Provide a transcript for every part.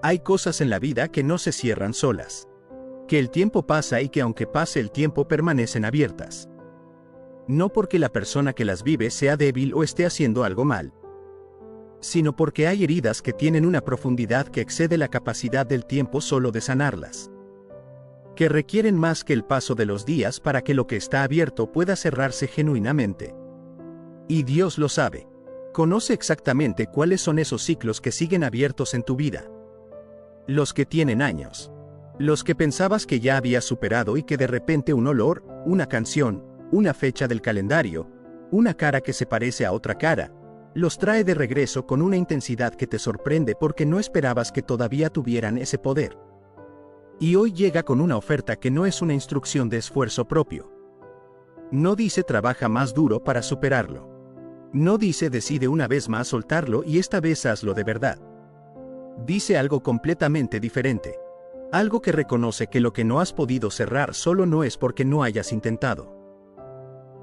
Hay cosas en la vida que no se cierran solas. Que el tiempo pasa y que aunque pase el tiempo permanecen abiertas. No porque la persona que las vive sea débil o esté haciendo algo mal, sino porque hay heridas que tienen una profundidad que excede la capacidad del tiempo solo de sanarlas. Que requieren más que el paso de los días para que lo que está abierto pueda cerrarse genuinamente. Y Dios lo sabe. Conoce exactamente cuáles son esos ciclos que siguen abiertos en tu vida. Los que tienen años. Los que pensabas que ya habías superado y que de repente un olor, una canción, una fecha del calendario, una cara que se parece a otra cara, los trae de regreso con una intensidad que te sorprende porque no esperabas que todavía tuvieran ese poder. Y hoy llega con una oferta que no es una instrucción de esfuerzo propio. No dice trabaja más duro para superarlo. No dice decide una vez más soltarlo y esta vez hazlo de verdad. Dice algo completamente diferente. Algo que reconoce que lo que no has podido cerrar solo no es porque no hayas intentado.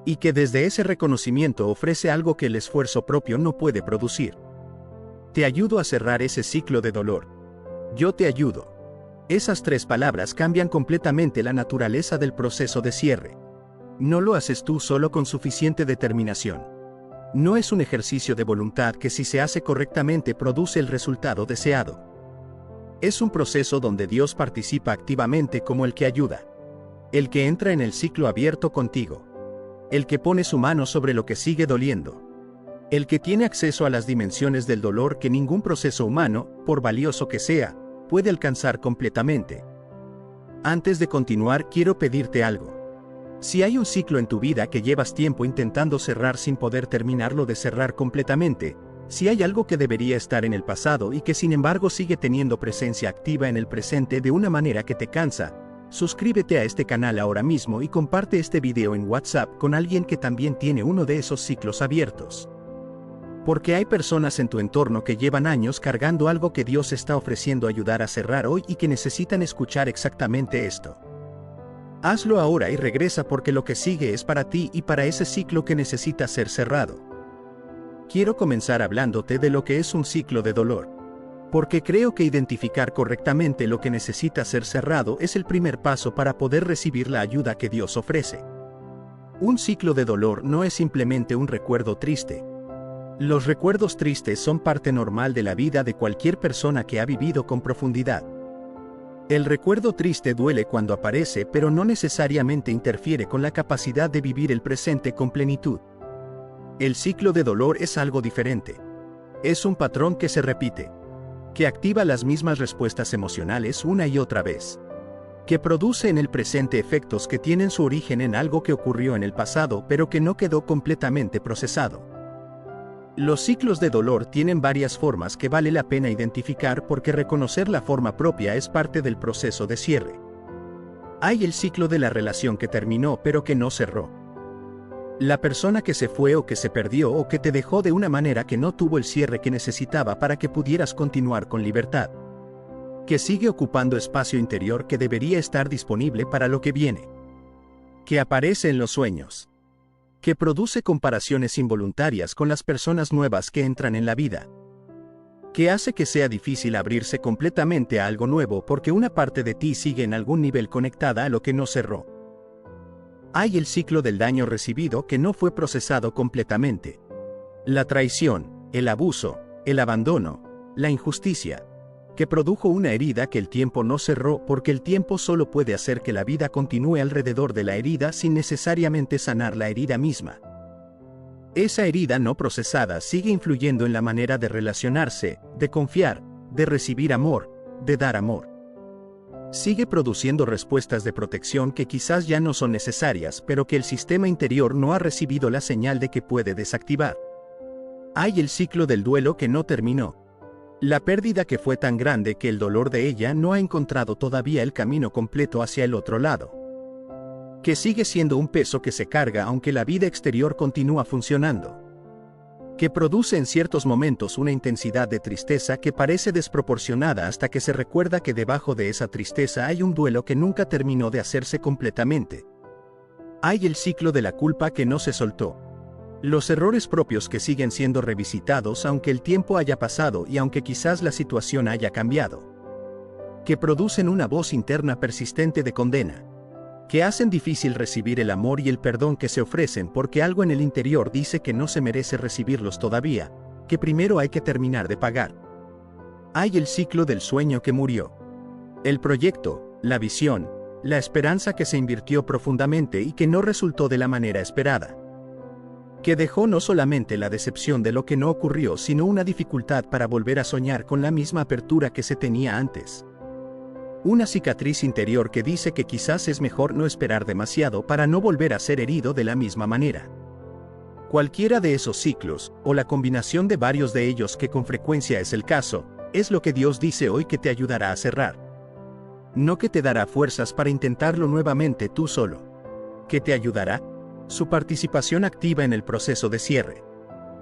Y que desde ese reconocimiento ofrece algo que el esfuerzo propio no puede producir. Te ayudo a cerrar ese ciclo de dolor. Yo te ayudo. Esas 3 palabras cambian completamente la naturaleza del proceso de cierre. No lo haces tú solo con suficiente determinación. No es un ejercicio de voluntad que si se hace correctamente produce el resultado deseado. Es un proceso donde Dios participa activamente como el que ayuda. El que entra en el ciclo abierto contigo. El que pone su mano sobre lo que sigue doliendo. El que tiene acceso a las dimensiones del dolor que ningún proceso humano, por valioso que sea, puede alcanzar completamente. Antes de continuar, quiero pedirte algo. Si hay un ciclo en tu vida que llevas tiempo intentando cerrar sin poder terminarlo de cerrar completamente, si hay algo que debería estar en el pasado y que sin embargo sigue teniendo presencia activa en el presente de una manera que te cansa, suscríbete a este canal ahora mismo y comparte este video en WhatsApp con alguien que también tiene uno de esos ciclos abiertos. Porque hay personas en tu entorno que llevan años cargando algo que Dios está ofreciendo ayudar a cerrar hoy y que necesitan escuchar exactamente esto. Hazlo ahora y regresa porque lo que sigue es para ti y para ese ciclo que necesita ser cerrado. Quiero comenzar hablándote de lo que es un ciclo de dolor. Porque creo que identificar correctamente lo que necesita ser cerrado es el primer paso para poder recibir la ayuda que Dios ofrece. Un ciclo de dolor no es simplemente un recuerdo triste. Los recuerdos tristes son parte normal de la vida de cualquier persona que ha vivido con profundidad. El recuerdo triste duele cuando aparece, pero no necesariamente interfiere con la capacidad de vivir el presente con plenitud. El ciclo de dolor es algo diferente. Es un patrón que se repite, que activa las mismas respuestas emocionales una y otra vez, que produce en el presente efectos que tienen su origen en algo que ocurrió en el pasado pero que no quedó completamente procesado. Los ciclos de dolor tienen varias formas que vale la pena identificar porque reconocer la forma propia es parte del proceso de cierre. Hay el ciclo de la relación que terminó pero que no cerró. La persona que se fue o que se perdió o que te dejó de una manera que no tuvo el cierre que necesitaba para que pudieras continuar con libertad. Que sigue ocupando espacio interior que debería estar disponible para lo que viene. Que aparece en los sueños. Que produce comparaciones involuntarias con las personas nuevas que entran en la vida. Que hace que sea difícil abrirse completamente a algo nuevo porque una parte de ti sigue en algún nivel conectada a lo que no cerró. Hay el ciclo del daño recibido que no fue procesado completamente. La traición, el abuso, el abandono, la injusticia, que produjo una herida que el tiempo no cerró porque el tiempo solo puede hacer que la vida continúe alrededor de la herida sin necesariamente sanar la herida misma. Esa herida no procesada sigue influyendo en la manera de relacionarse, de confiar, de recibir amor, de dar amor. Sigue produciendo respuestas de protección que quizás ya no son necesarias, pero que el sistema interior no ha recibido la señal de que puede desactivar. Hay el ciclo del duelo que no terminó. La pérdida que fue tan grande que el dolor de ella no ha encontrado todavía el camino completo hacia el otro lado. Que sigue siendo un peso que se carga aunque la vida exterior continúa funcionando. Que produce en ciertos momentos una intensidad de tristeza que parece desproporcionada hasta que se recuerda que debajo de esa tristeza hay un duelo que nunca terminó de hacerse completamente. Hay el ciclo de la culpa que no se soltó. Los errores propios que siguen siendo revisitados aunque el tiempo haya pasado y aunque quizás la situación haya cambiado. que producen una voz interna persistente de condena, que hacen difícil recibir el amor y el perdón que se ofrecen porque algo en el interior dice que no se merece recibirlos todavía, que primero hay que terminar de pagar. Hay el ciclo del sueño que murió. El proyecto, la visión, la esperanza que se invirtió profundamente y que no resultó de la manera esperada. Que dejó no solamente la decepción de lo que no ocurrió, sino una dificultad para volver a soñar con la misma apertura que se tenía antes. Una cicatriz interior que dice que quizás es mejor no esperar demasiado para no volver a ser herido de la misma manera. Cualquiera de esos ciclos, o la combinación de varios de ellos que con frecuencia es el caso, es lo que Dios dice hoy que te ayudará a cerrar. No que te dará fuerzas para intentarlo nuevamente tú solo. ¿Qué te ayudará? Su participación activa en el proceso de cierre.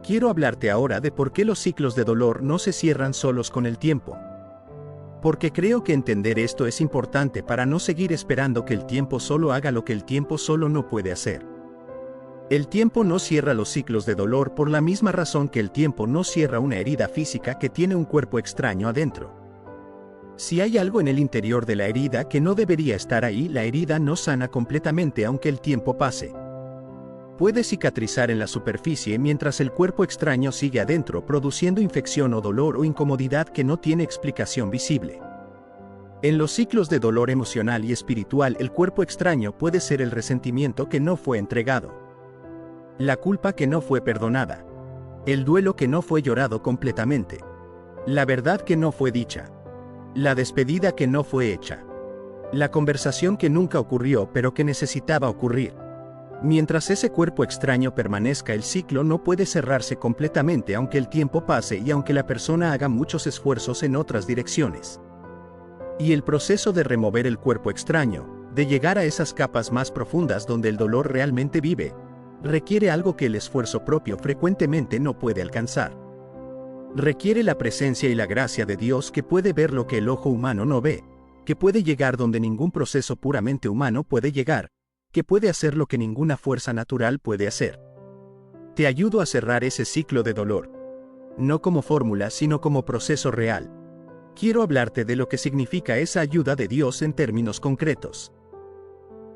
Quiero hablarte ahora de por qué los ciclos de dolor no se cierran solos con el tiempo. Porque creo que entender esto es importante para no seguir esperando que el tiempo solo haga lo que el tiempo solo no puede hacer. El tiempo no cierra los ciclos de dolor por la misma razón que el tiempo no cierra una herida física que tiene un cuerpo extraño adentro. Si hay algo en el interior de la herida que no debería estar ahí, la herida no sana completamente aunque el tiempo pase. Puede cicatrizar en la superficie mientras el cuerpo extraño sigue adentro produciendo infección o dolor o incomodidad que no tiene explicación visible. En los ciclos de dolor emocional y espiritual, el cuerpo extraño puede ser el resentimiento que no fue entregado, la culpa que no fue perdonada, el duelo que no fue llorado completamente, la verdad que no fue dicha, la despedida que no fue hecha, la conversación que nunca ocurrió pero que necesitaba ocurrir. Mientras ese cuerpo extraño permanezca, el ciclo no puede cerrarse completamente aunque el tiempo pase y aunque la persona haga muchos esfuerzos en otras direcciones. Y el proceso de remover el cuerpo extraño, de llegar a esas capas más profundas donde el dolor realmente vive, requiere algo que el esfuerzo propio frecuentemente no puede alcanzar. Requiere la presencia y la gracia de Dios que puede ver lo que el ojo humano no ve, que puede llegar donde ningún proceso puramente humano puede llegar, que puede hacer lo que ninguna fuerza natural puede hacer. Te ayudo a cerrar ese ciclo de dolor. No como fórmula, sino como proceso real. Quiero hablarte de lo que significa esa ayuda de Dios en términos concretos.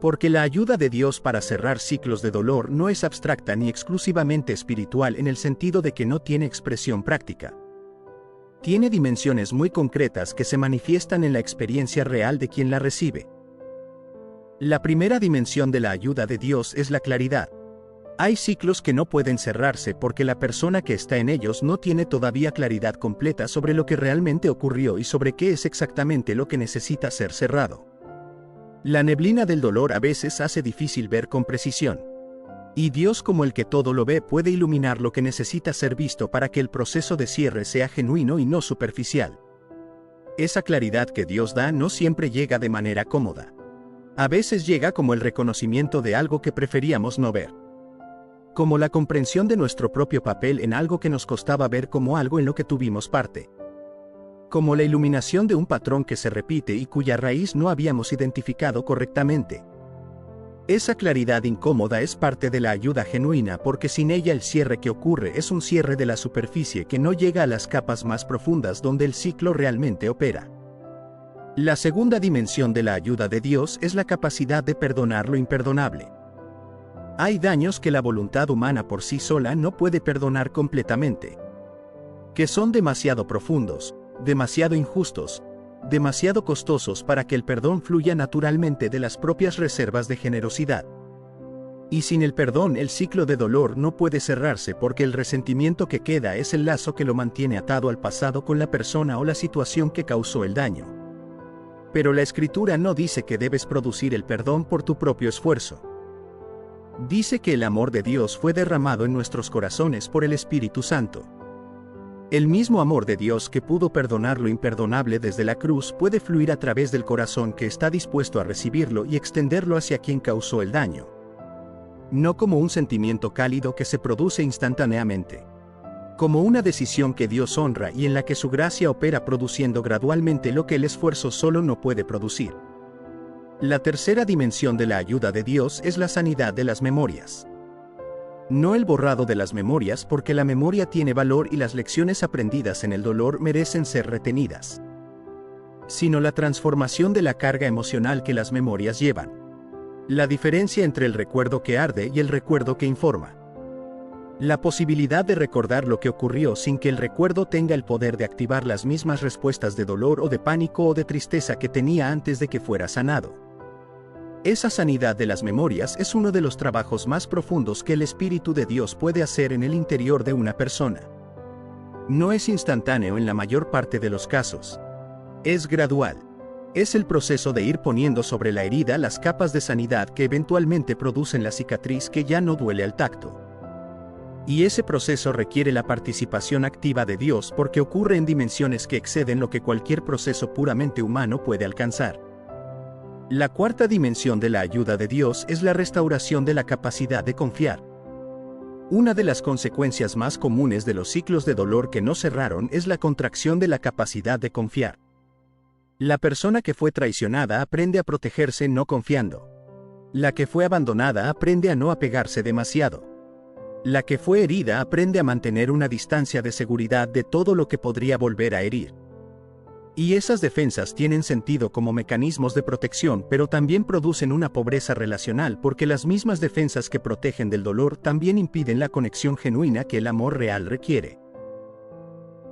Porque la ayuda de Dios para cerrar ciclos de dolor no es abstracta ni exclusivamente espiritual en el sentido de que no tiene expresión práctica. Tiene dimensiones muy concretas que se manifiestan en la experiencia real de quien la recibe. La primera dimensión de la ayuda de Dios es la claridad. Hay ciclos que no pueden cerrarse porque la persona que está en ellos no tiene todavía claridad completa sobre lo que realmente ocurrió y sobre qué es exactamente lo que necesita ser cerrado. La neblina del dolor a veces hace difícil ver con precisión. Y Dios, como el que todo lo ve, puede iluminar lo que necesita ser visto para que el proceso de cierre sea genuino y no superficial. Esa claridad que Dios da no siempre llega de manera cómoda. A veces llega como el reconocimiento de algo que preferíamos no ver. Como la comprensión de nuestro propio papel en algo que nos costaba ver como algo en lo que tuvimos parte. Como la iluminación de un patrón que se repite y cuya raíz no habíamos identificado correctamente. Esa claridad incómoda es parte de la ayuda genuina porque sin ella el cierre que ocurre es un cierre de la superficie que no llega a las capas más profundas donde el ciclo realmente opera. La segunda dimensión de la ayuda de Dios es la capacidad de perdonar lo imperdonable. Hay daños que la voluntad humana por sí sola no puede perdonar completamente. Que son demasiado profundos, demasiado injustos, demasiado costosos para que el perdón fluya naturalmente de las propias reservas de generosidad. Y sin el perdón el ciclo de dolor no puede cerrarse porque el resentimiento que queda es el lazo que lo mantiene atado al pasado con la persona o la situación que causó el daño. Pero la Escritura no dice que debes producir el perdón por tu propio esfuerzo. Dice que el amor de Dios fue derramado en nuestros corazones por el Espíritu Santo. El mismo amor de Dios que pudo perdonar lo imperdonable desde la cruz puede fluir a través del corazón que está dispuesto a recibirlo y extenderlo hacia quien causó el daño. No como un sentimiento cálido que se produce instantáneamente. Como una decisión que Dios honra y en la que su gracia opera produciendo gradualmente lo que el esfuerzo solo no puede producir. La tercera dimensión de la ayuda de Dios es la sanidad de las memorias. No el borrado de las memorias porque la memoria tiene valor y las lecciones aprendidas en el dolor merecen ser retenidas. sino la transformación de la carga emocional que las memorias llevan. La diferencia entre el recuerdo que arde y el recuerdo que informa. La posibilidad de recordar lo que ocurrió sin que el recuerdo tenga el poder de activar las mismas respuestas de dolor o de pánico o de tristeza que tenía antes de que fuera sanado. Esa sanidad de las memorias es uno de los trabajos más profundos que el Espíritu de Dios puede hacer en el interior de una persona. No es instantáneo en la mayor parte de los casos. Es gradual. Es el proceso de ir poniendo sobre la herida las capas de sanidad que eventualmente producen la cicatriz que ya no duele al tacto. Y ese proceso requiere la participación activa de Dios porque ocurre en dimensiones que exceden lo que cualquier proceso puramente humano puede alcanzar. La cuarta dimensión de la ayuda de Dios es la restauración de la capacidad de confiar. Una de las consecuencias más comunes de los ciclos de dolor que no cerraron es la contracción de la capacidad de confiar. La persona que fue traicionada aprende a protegerse no confiando. La que fue abandonada aprende a no apegarse demasiado. La que fue herida aprende a mantener una distancia de seguridad de todo lo que podría volver a herir. Y esas defensas tienen sentido como mecanismos de protección, pero también producen una pobreza relacional porque las mismas defensas que protegen del dolor también impiden la conexión genuina que el amor real requiere.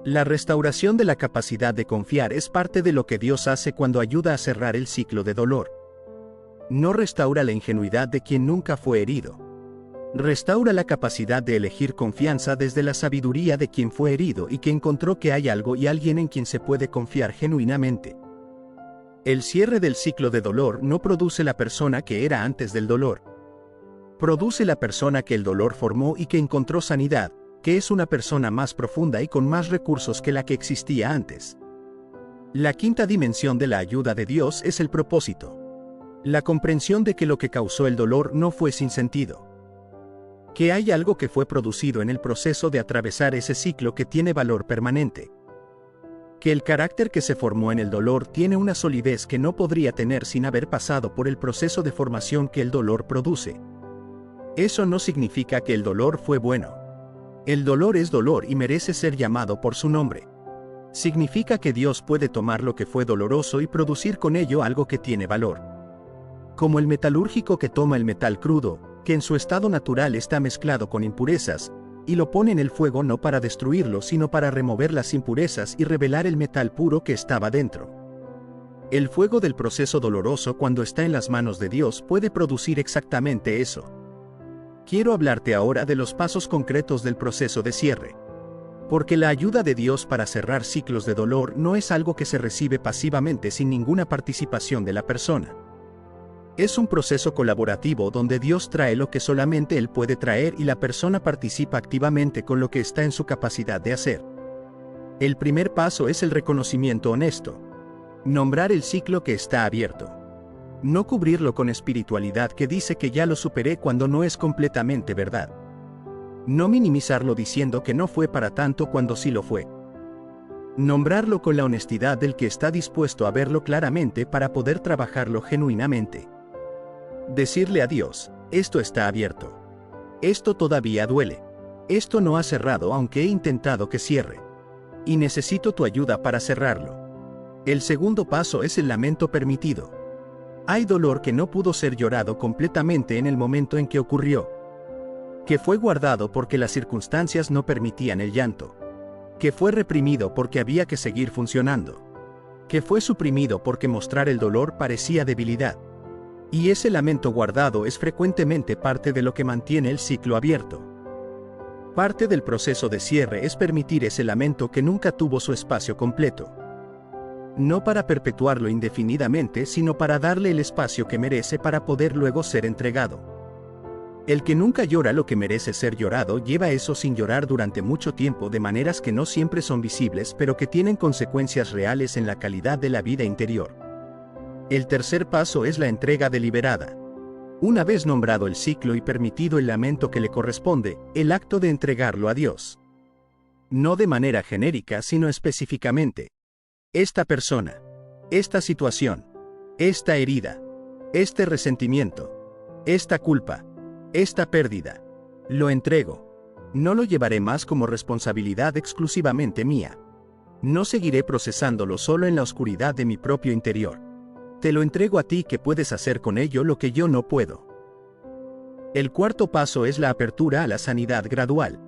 La restauración de la capacidad de confiar es parte de lo que Dios hace cuando ayuda a cerrar el ciclo de dolor. No restaura la ingenuidad de quien nunca fue herido. Restaura la capacidad de elegir confianza desde la sabiduría de quien fue herido y que encontró que hay algo y alguien en quien se puede confiar genuinamente. El cierre del ciclo de dolor no produce la persona que era antes del dolor. Produce la persona que el dolor formó y que encontró sanidad, que es una persona más profunda y con más recursos que la que existía antes. La quinta dimensión de la ayuda de Dios es el propósito. La comprensión de que lo que causó el dolor no fue sin sentido. Que hay algo que fue producido en el proceso de atravesar ese ciclo que tiene valor permanente. Que el carácter que se formó en el dolor tiene una solidez que no podría tener sin haber pasado por el proceso de formación que el dolor produce. Eso no significa que el dolor fue bueno. El dolor es dolor y merece ser llamado por su nombre. Significa que Dios puede tomar lo que fue doloroso y producir con ello algo que tiene valor. Como el metalúrgico que toma el metal crudo, que en su estado natural está mezclado con impurezas, y lo pone en el fuego no para destruirlo sino para remover las impurezas y revelar el metal puro que estaba dentro. El fuego del proceso doloroso cuando está en las manos de Dios puede producir exactamente eso. Quiero hablarte ahora de los pasos concretos del proceso de cierre. Porque la ayuda de Dios para cerrar ciclos de dolor no es algo que se recibe pasivamente sin ninguna participación de la persona. Es un proceso colaborativo donde Dios trae lo que solamente Él puede traer y la persona participa activamente con lo que está en su capacidad de hacer. El primer paso es el reconocimiento honesto. Nombrar el ciclo que está abierto. No cubrirlo con espiritualidad que dice que ya lo superé cuando no es completamente verdad. No minimizarlo diciendo que no fue para tanto cuando sí lo fue. Nombrarlo con la honestidad del que está dispuesto a verlo claramente para poder trabajarlo genuinamente. Decirle a Dios, esto está abierto. Esto todavía duele. Esto no ha cerrado aunque he intentado que cierre. Y necesito tu ayuda para cerrarlo. El segundo paso es el lamento permitido. Hay dolor que no pudo ser llorado completamente en el momento en que ocurrió. Que fue guardado porque las circunstancias no permitían el llanto. Que fue reprimido porque había que seguir funcionando. Que fue suprimido porque mostrar el dolor parecía debilidad. Y ese lamento guardado es frecuentemente parte de lo que mantiene el ciclo abierto. Parte del proceso de cierre es permitir ese lamento que nunca tuvo su espacio completo. No para perpetuarlo indefinidamente, sino para darle el espacio que merece para poder luego ser entregado. El que nunca llora lo que merece ser llorado lleva eso sin llorar durante mucho tiempo de maneras que no siempre son visibles pero que tienen consecuencias reales en la calidad de la vida interior. El tercer paso es la entrega deliberada. Una vez nombrado el ciclo y permitido el lamento que le corresponde, el acto de entregarlo a Dios. No de manera genérica sino específicamente. Esta persona, esta situación, esta herida, este resentimiento, esta culpa, esta pérdida, lo entrego. No lo llevaré más como responsabilidad exclusivamente mía. No seguiré procesándolo solo en la oscuridad de mi propio interior. Te lo entrego a ti que puedes hacer con ello lo que yo no puedo. El cuarto paso es la apertura a la sanidad gradual.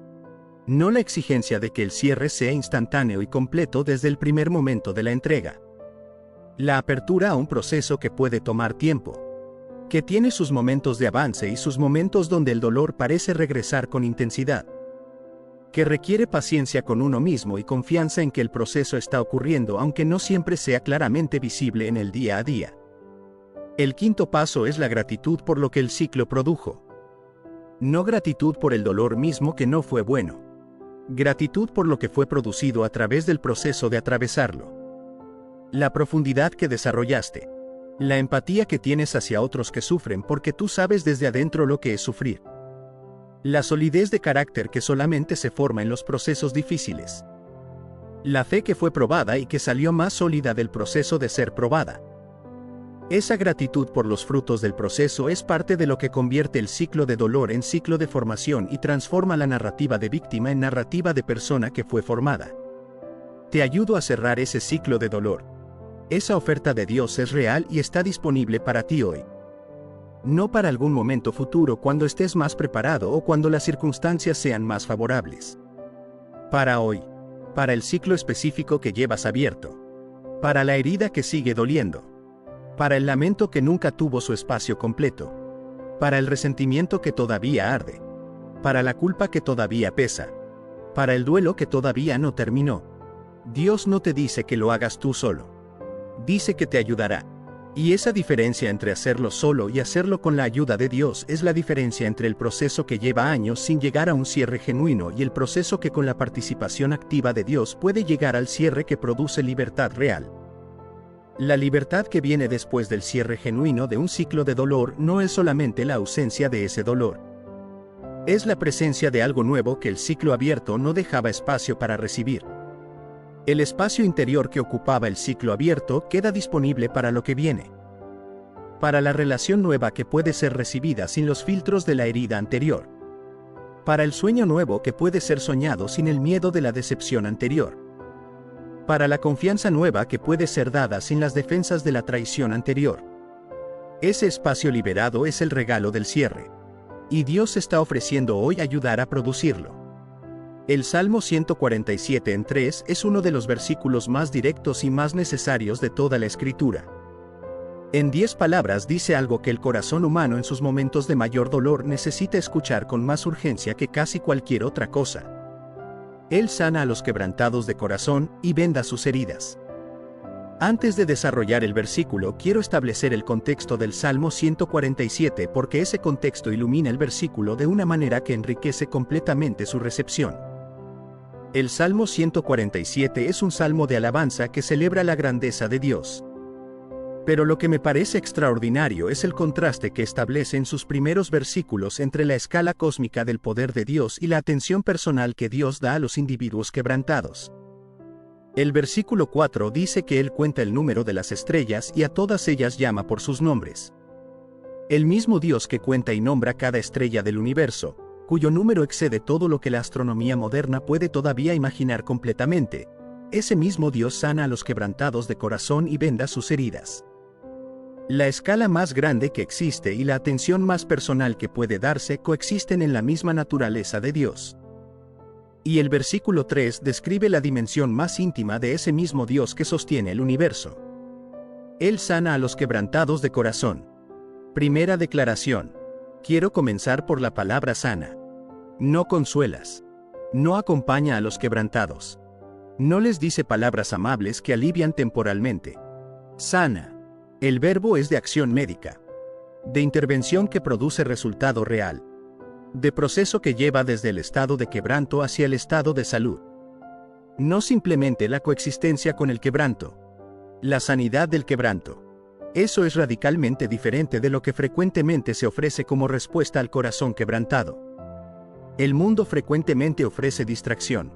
No la exigencia de que el cierre sea instantáneo y completo desde el primer momento de la entrega. La apertura a un proceso que puede tomar tiempo, que tiene sus momentos de avance y sus momentos donde el dolor parece regresar con intensidad, que requiere paciencia con uno mismo y confianza en que el proceso está ocurriendo aunque no siempre sea claramente visible en el día a día. El quinto paso es la gratitud por lo que el ciclo produjo. No gratitud por el dolor mismo que no fue bueno. Gratitud por lo que fue producido a través del proceso de atravesarlo. La profundidad que desarrollaste. La empatía que tienes hacia otros que sufren porque tú sabes desde adentro lo que es sufrir. La solidez de carácter que solamente se forma en los procesos difíciles. La fe que fue probada y que salió más sólida del proceso de ser probada. Esa gratitud por los frutos del proceso es parte de lo que convierte el ciclo de dolor en ciclo de formación y transforma la narrativa de víctima en narrativa de persona que fue formada. Te ayudo a cerrar ese ciclo de dolor. Esa oferta de Dios es real y está disponible para ti hoy. No para algún momento futuro cuando estés más preparado o cuando las circunstancias sean más favorables. Para hoy. Para el ciclo específico que llevas abierto. Para la herida que sigue doliendo. Para el lamento que nunca tuvo su espacio completo. Para el resentimiento que todavía arde. Para la culpa que todavía pesa. Para el duelo que todavía no terminó. Dios no te dice que lo hagas tú solo. Dice que te ayudará. Y esa diferencia entre hacerlo solo y hacerlo con la ayuda de Dios es la diferencia entre el proceso que lleva años sin llegar a un cierre genuino y el proceso que con la participación activa de Dios puede llegar al cierre que produce libertad real. La libertad que viene después del cierre genuino de un ciclo de dolor no es solamente la ausencia de ese dolor. Es la presencia de algo nuevo que el ciclo abierto no dejaba espacio para recibir. El espacio interior que ocupaba el ciclo abierto queda disponible para lo que viene. Para la relación nueva que puede ser recibida sin los filtros de la herida anterior. Para el sueño nuevo que puede ser soñado sin el miedo de la decepción anterior. Para la confianza nueva que puede ser dada sin las defensas de la traición anterior. Ese espacio liberado es el regalo del cierre. Y Dios está ofreciendo hoy ayudar a producirlo. El Salmo 147 en 3 es uno de los versículos más directos y más necesarios de toda la Escritura. En 10 palabras dice algo que el corazón humano en sus momentos de mayor dolor necesita escuchar con más urgencia que casi cualquier otra cosa. Él sana a los quebrantados de corazón y venda sus heridas. Antes de desarrollar el versículo, quiero establecer el contexto del Salmo 147 porque ese contexto ilumina el versículo de una manera que enriquece completamente su recepción. El Salmo 147 es un salmo de alabanza que celebra la grandeza de Dios. Pero lo que me parece extraordinario es el contraste que establece en sus primeros versículos entre la escala cósmica del poder de Dios y la atención personal que Dios da a los individuos quebrantados. El versículo 4 dice que Él cuenta el número de las estrellas y a todas ellas llama por sus nombres. El mismo Dios que cuenta y nombra cada estrella del universo, cuyo número excede todo lo que la astronomía moderna puede todavía imaginar completamente, ese mismo Dios sana a los quebrantados de corazón y venda sus heridas. La escala más grande que existe y la atención más personal que puede darse coexisten en la misma naturaleza de Dios. Y el versículo 3 describe la dimensión más íntima de ese mismo Dios que sostiene el universo. Él sana a los quebrantados de corazón. Primera declaración. Quiero comenzar por la palabra sana. No consuelas. No acompaña a los quebrantados. No les dice palabras amables que alivian temporalmente. Sana. El verbo es de acción médica. De intervención que produce resultado real. De proceso que lleva desde el estado de quebranto hacia el estado de salud. No simplemente la coexistencia con el quebranto. La sanidad del quebranto. Eso es radicalmente diferente de lo que frecuentemente se ofrece como respuesta al corazón quebrantado. El mundo frecuentemente ofrece distracción.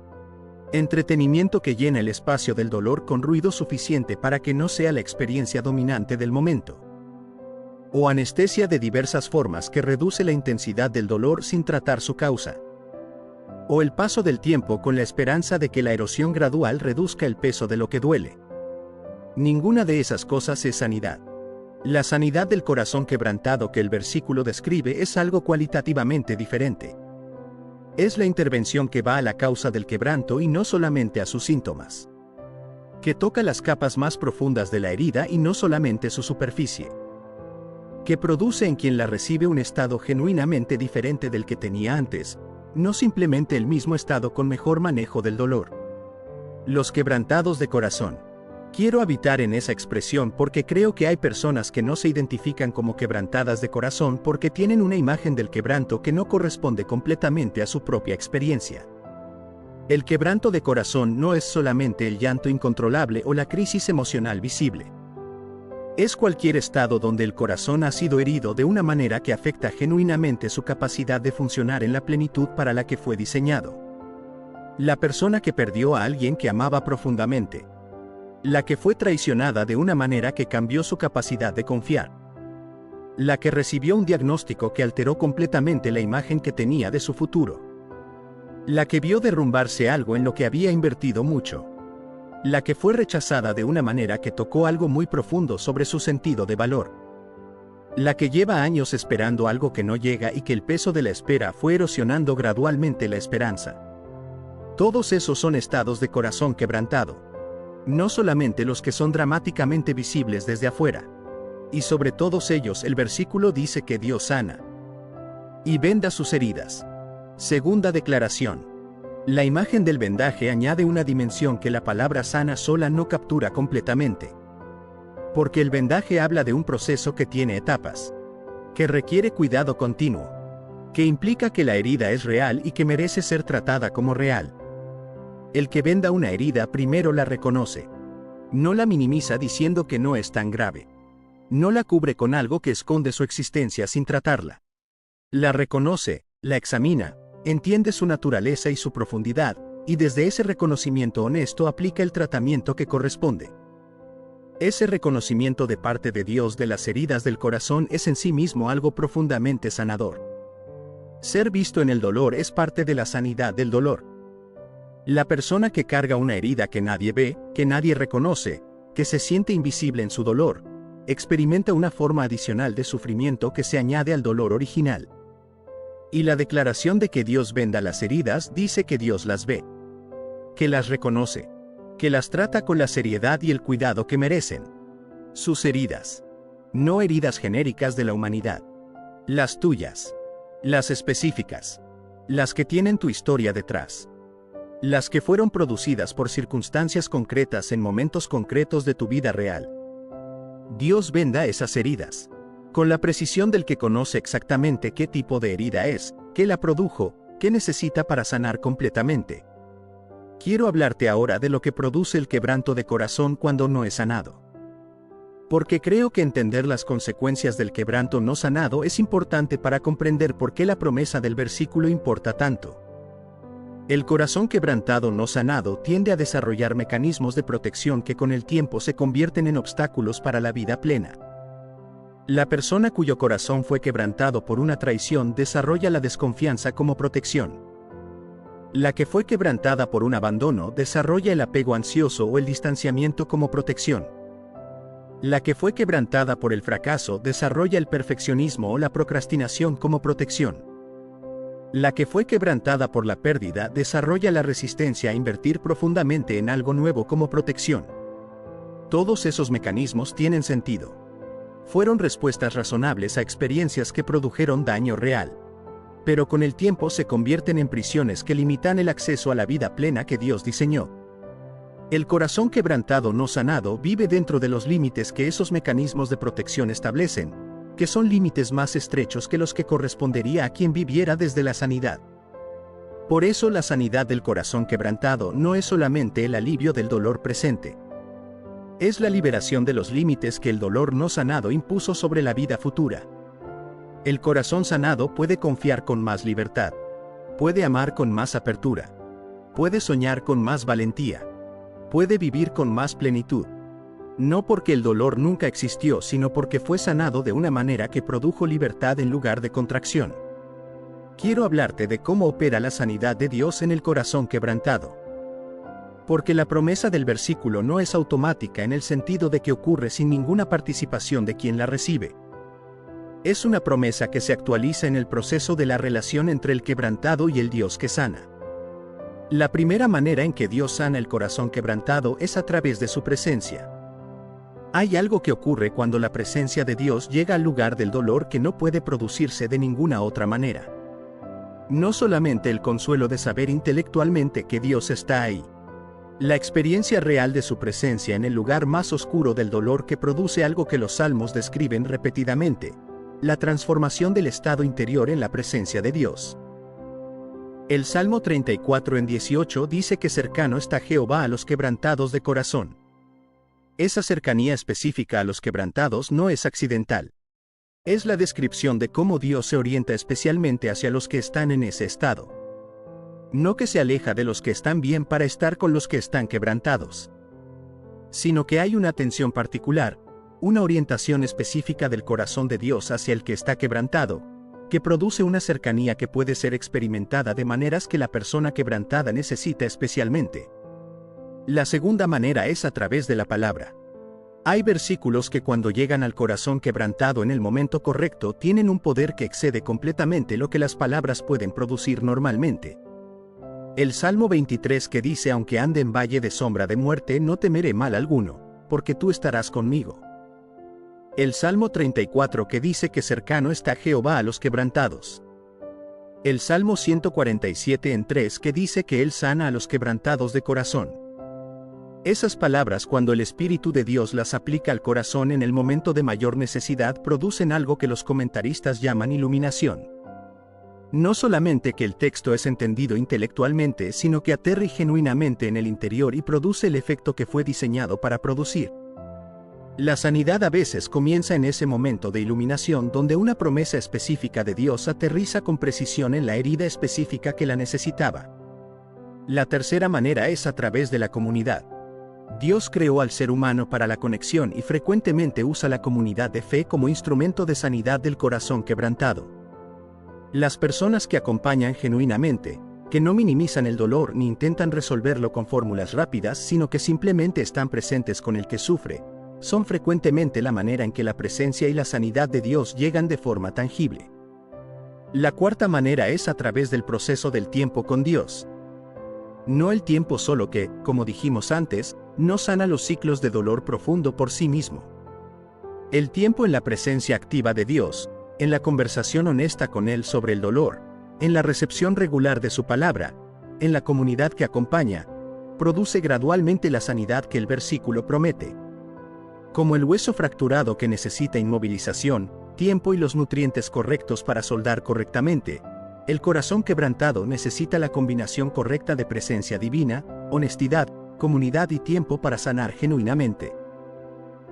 Entretenimiento que llena el espacio del dolor con ruido suficiente para que no sea la experiencia dominante del momento. O anestesia de diversas formas que reduce la intensidad del dolor sin tratar su causa. o el paso del tiempo con la esperanza de que la erosión gradual reduzca el peso de lo que duele. Ninguna de esas cosas es sanidad. La sanidad del corazón quebrantado que el versículo describe es algo cualitativamente diferente. Es la intervención que va a la causa del quebranto y no solamente a sus síntomas. Que toca las capas más profundas de la herida y no solamente su superficie. Que produce en quien la recibe un estado genuinamente diferente del que tenía antes, no simplemente el mismo estado con mejor manejo del dolor. Los quebrantados de corazón. Quiero habitar en esa expresión porque creo que hay personas que no se identifican como quebrantadas de corazón porque tienen una imagen del quebranto que no corresponde completamente a su propia experiencia. El quebranto de corazón no es solamente el llanto incontrolable o la crisis emocional visible. Es cualquier estado donde el corazón ha sido herido de una manera que afecta genuinamente su capacidad de funcionar en la plenitud para la que fue diseñado. La persona que perdió a alguien que amaba profundamente. La que fue traicionada de una manera que cambió su capacidad de confiar. La que recibió un diagnóstico que alteró completamente la imagen que tenía de su futuro. La que vio derrumbarse algo en lo que había invertido mucho. La que fue rechazada de una manera que tocó algo muy profundo sobre su sentido de valor. La que lleva años esperando algo que no llega y que el peso de la espera fue erosionando gradualmente la esperanza. Todos esos son estados de corazón quebrantado. No solamente los que son dramáticamente visibles desde afuera. Y sobre todos ellos el versículo dice que Dios sana. Y venda sus heridas. Segunda declaración. La imagen del vendaje añade una dimensión que la palabra sana sola no captura completamente. Porque el vendaje habla de un proceso que tiene etapas. Que requiere cuidado continuo. Que implica que la herida es real y que merece ser tratada como real. El que venda una herida primero la reconoce. No la minimiza diciendo que no es tan grave. No la cubre con algo que esconde su existencia sin tratarla. La reconoce, la examina, entiende su naturaleza y su profundidad, y desde ese reconocimiento honesto aplica el tratamiento que corresponde. Ese reconocimiento de parte de Dios de las heridas del corazón es en sí mismo algo profundamente sanador. Ser visto en el dolor es parte de la sanidad del dolor. La persona que carga una herida que nadie ve, que nadie reconoce, que se siente invisible en su dolor, experimenta una forma adicional de sufrimiento que se añade al dolor original. Y la declaración de que Dios venda las heridas dice que Dios las ve, que las reconoce, que las trata con la seriedad y el cuidado que merecen. Sus heridas. No heridas genéricas de la humanidad. Las tuyas. Las específicas. Las que tienen tu historia detrás. Las que fueron producidas por circunstancias concretas en momentos concretos de tu vida real. Dios venda esas heridas. Con la precisión del que conoce exactamente qué tipo de herida es, qué la produjo, qué necesita para sanar completamente. Quiero hablarte ahora de lo que produce el quebranto de corazón cuando no es sanado. Porque creo que entender las consecuencias del quebranto no sanado es importante para comprender por qué la promesa del versículo importa tanto. El corazón quebrantado no sanado tiende a desarrollar mecanismos de protección que con el tiempo se convierten en obstáculos para la vida plena. La persona cuyo corazón fue quebrantado por una traición desarrolla la desconfianza como protección. La que fue quebrantada por un abandono desarrolla el apego ansioso o el distanciamiento como protección. La que fue quebrantada por el fracaso desarrolla el perfeccionismo o la procrastinación como protección. La que fue quebrantada por la pérdida desarrolla la resistencia a invertir profundamente en algo nuevo como protección. Todos esos mecanismos tienen sentido. Fueron respuestas razonables a experiencias que produjeron daño real. Pero con el tiempo se convierten en prisiones que limitan el acceso a la vida plena que Dios diseñó. El corazón quebrantado no sanado vive dentro de los límites que esos mecanismos de protección establecen, que son límites más estrechos que los que correspondería a quien viviera desde la sanidad. Por eso la sanidad del corazón quebrantado no es solamente el alivio del dolor presente. Es la liberación de los límites que el dolor no sanado impuso sobre la vida futura. El corazón sanado puede confiar con más libertad. Puede amar con más apertura. Puede soñar con más valentía. Puede vivir con más plenitud. No porque el dolor nunca existió, sino porque fue sanado de una manera que produjo libertad en lugar de contracción. quiero hablarte de cómo opera la sanidad de Dios en el corazón quebrantado. Porque la promesa del versículo no es automática en el sentido de que ocurre sin ninguna participación de quien la recibe. Es una promesa que se actualiza en el proceso de la relación entre el quebrantado y el Dios que sana. La primera manera en que Dios sana el corazón quebrantado es a través de su presencia. Hay algo que ocurre cuando la presencia de Dios llega al lugar del dolor que no puede producirse de ninguna otra manera. No solamente el consuelo de saber intelectualmente que Dios está ahí. La experiencia real de su presencia en el lugar más oscuro del dolor que produce algo que los salmos describen repetidamente: la transformación del estado interior en la presencia de Dios. El Salmo 34:18 dice que cercano está Jehová a los quebrantados de corazón. Esa cercanía específica a los quebrantados no es accidental. Es la descripción de cómo Dios se orienta especialmente hacia los que están en ese estado. No que se aleja de los que están bien para estar con los que están quebrantados, sino que hay una atención particular, una orientación específica del corazón de Dios hacia el que está quebrantado, que produce una cercanía que puede ser experimentada de maneras que la persona quebrantada necesita especialmente. La segunda manera es a través de la palabra. Hay versículos que cuando llegan al corazón quebrantado en el momento correcto tienen un poder que excede completamente lo que las palabras pueden producir normalmente. El Salmo 23 que dice: aunque ande en valle de sombra de muerte, no temeré mal alguno, porque tú estarás conmigo. El Salmo 34 que dice que cercano está Jehová a los quebrantados. El Salmo 147:3 que dice que Él sana a los quebrantados de corazón. Esas palabras, cuando el Espíritu de Dios las aplica al corazón en el momento de mayor necesidad, producen algo que los comentaristas llaman iluminación. No solamente que el texto es entendido intelectualmente, sino que aterra genuinamente en el interior y produce el efecto que fue diseñado para producir. La sanidad a veces comienza en ese momento de iluminación donde una promesa específica de Dios aterriza con precisión en la herida específica que la necesitaba. La tercera manera es a través de la comunidad. Dios creó al ser humano para la conexión y frecuentemente usa la comunidad de fe como instrumento de sanidad del corazón quebrantado. Las personas que acompañan genuinamente, que no minimizan el dolor ni intentan resolverlo con fórmulas rápidas, sino que simplemente están presentes con el que sufre, son frecuentemente la manera en que la presencia y la sanidad de Dios llegan de forma tangible. La cuarta manera es a través del proceso del tiempo con Dios. No el tiempo solo que, como dijimos antes, no sana los ciclos de dolor profundo por sí mismo. El tiempo en la presencia activa de Dios, en la conversación honesta con Él sobre el dolor, en la recepción regular de su palabra, en la comunidad que acompaña, produce gradualmente la sanidad que el versículo promete. Como el hueso fracturado que necesita inmovilización, tiempo y los nutrientes correctos para soldar correctamente, el corazón quebrantado necesita la combinación correcta de presencia divina, honestidad, comunidad y tiempo para sanar genuinamente.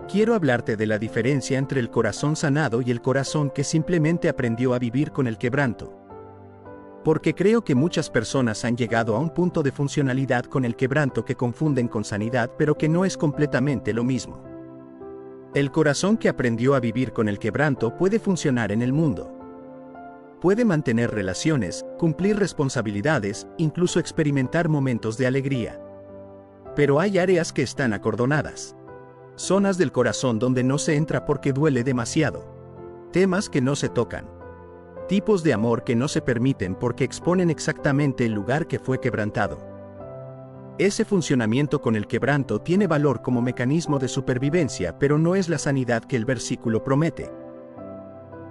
Quiero hablarte de la diferencia entre el corazón sanado y el corazón que simplemente aprendió a vivir con el quebranto. Porque creo que muchas personas han llegado a un punto de funcionalidad con el quebranto que confunden con sanidad, pero que no es completamente lo mismo. El corazón que aprendió a vivir con el quebranto puede funcionar en el mundo. Puede mantener relaciones, cumplir responsabilidades, incluso experimentar momentos de alegría. Pero hay áreas que están acordonadas. Zonas del corazón donde no se entra porque duele demasiado. Temas que no se tocan. Tipos de amor que no se permiten porque exponen exactamente el lugar que fue quebrantado. Ese funcionamiento con el quebranto tiene valor como mecanismo de supervivencia, pero no es la sanidad que el versículo promete.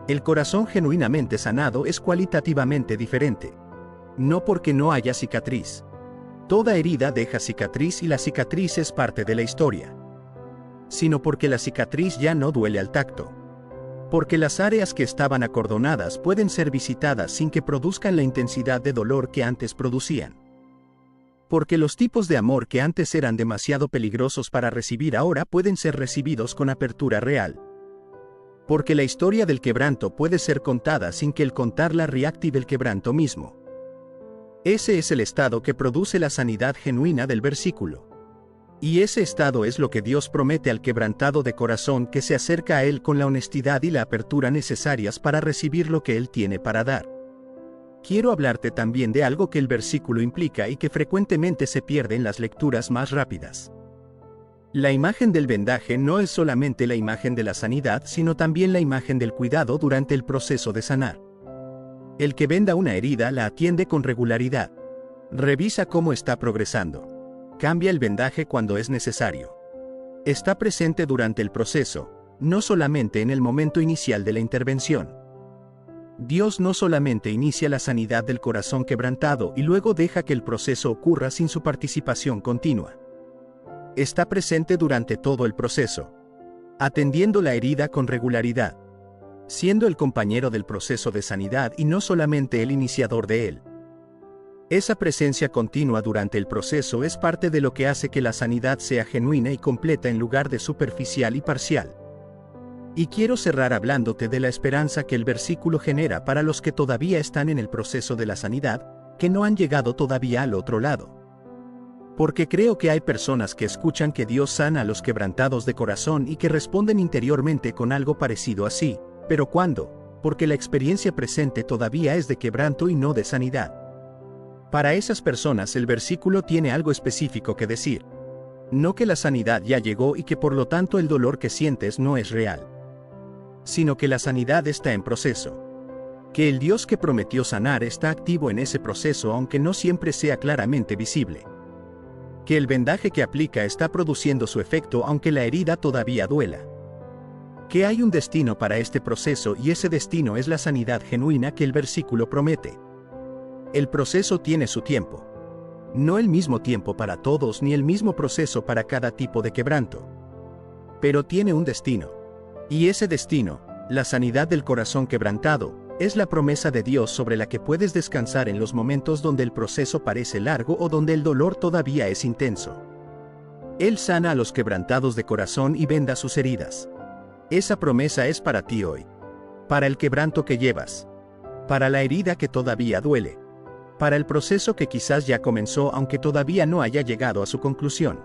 El corazón genuinamente sanado es cualitativamente diferente. No porque no haya cicatriz. Toda herida deja cicatriz y la cicatriz es parte de la historia. Sino porque la cicatriz ya no duele al tacto. Porque las áreas que estaban acordonadas pueden ser visitadas sin que produzcan la intensidad de dolor que antes producían. Porque los tipos de amor que antes eran demasiado peligrosos para recibir ahora pueden ser recibidos con apertura real. Porque la historia del quebranto puede ser contada sin que el contarla reactive el quebranto mismo. Ese es el estado que produce la sanidad genuina del versículo. Y ese estado es lo que Dios promete al quebrantado de corazón que se acerca a Él con la honestidad y la apertura necesarias para recibir lo que Él tiene para dar. quiero hablarte también de algo que el versículo implica y que frecuentemente se pierde en las lecturas más rápidas. La imagen del vendaje no es solamente la imagen de la sanidad, sino también la imagen del cuidado durante el proceso de sanar. El que venda una herida la atiende con regularidad. Revisa cómo está progresando. Cambia el vendaje cuando es necesario. Está presente durante el proceso, no solamente en el momento inicial de la intervención. Dios no solamente inicia la sanidad del corazón quebrantado y luego deja que el proceso ocurra sin su participación continua. Está presente durante todo el proceso, atendiendo la herida con regularidad, siendo el compañero del proceso de sanidad y no solamente el iniciador de él. Esa presencia continua durante el proceso es parte de lo que hace que la sanidad sea genuina y completa en lugar de superficial y parcial. Y quiero cerrar hablándote de la esperanza que el versículo genera para los que todavía están en el proceso de la sanidad, que no han llegado todavía al otro lado. Porque creo que hay personas que escuchan que Dios sana a los quebrantados de corazón y que responden interiormente con algo parecido así, pero ¿cuándo? Porque la experiencia presente todavía es de quebranto y no de sanidad. Para esas personas el versículo tiene algo específico que decir. No que la sanidad ya llegó y que por lo tanto el dolor que sientes no es real, sino que la sanidad está en proceso. Que el Dios que prometió sanar está activo en ese proceso aunque no siempre sea claramente visible. Que el vendaje que aplica está produciendo su efecto aunque la herida todavía duela. Que hay un destino para este proceso y ese destino es la sanidad genuina que el versículo promete. El proceso tiene su tiempo. No el mismo tiempo para todos ni el mismo proceso para cada tipo de quebranto. Pero tiene un destino. Y ese destino, la sanidad del corazón quebrantado, es la promesa de Dios sobre la que puedes descansar en los momentos donde el proceso parece largo o donde el dolor todavía es intenso. Él sana a los quebrantados de corazón y venda sus heridas. Esa promesa es para ti hoy. Para el quebranto que llevas. Para la herida que todavía duele. Para el proceso que quizás ya comenzó aunque todavía no haya llegado a su conclusión.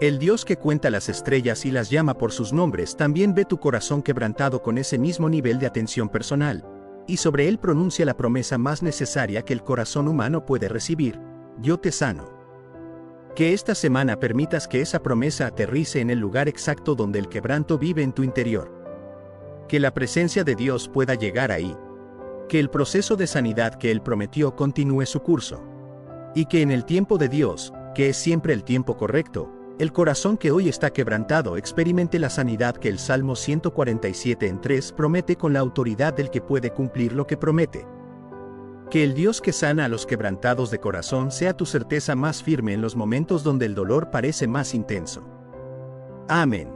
El Dios que cuenta las estrellas y las llama por sus nombres también ve tu corazón quebrantado con ese mismo nivel de atención personal, y sobre él pronuncia la promesa más necesaria que el corazón humano puede recibir: yo te sano. Que esta semana permitas que esa promesa aterrice en el lugar exacto donde el quebranto vive en tu interior. Que la presencia de Dios pueda llegar ahí. Que el proceso de sanidad que Él prometió continúe su curso. Y que en el tiempo de Dios, que es siempre el tiempo correcto, el corazón que hoy está quebrantado experimente la sanidad que el Salmo 147:3 promete con la autoridad del que puede cumplir lo que promete. Que el Dios que sana a los quebrantados de corazón sea tu certeza más firme en los momentos donde el dolor parece más intenso. Amén.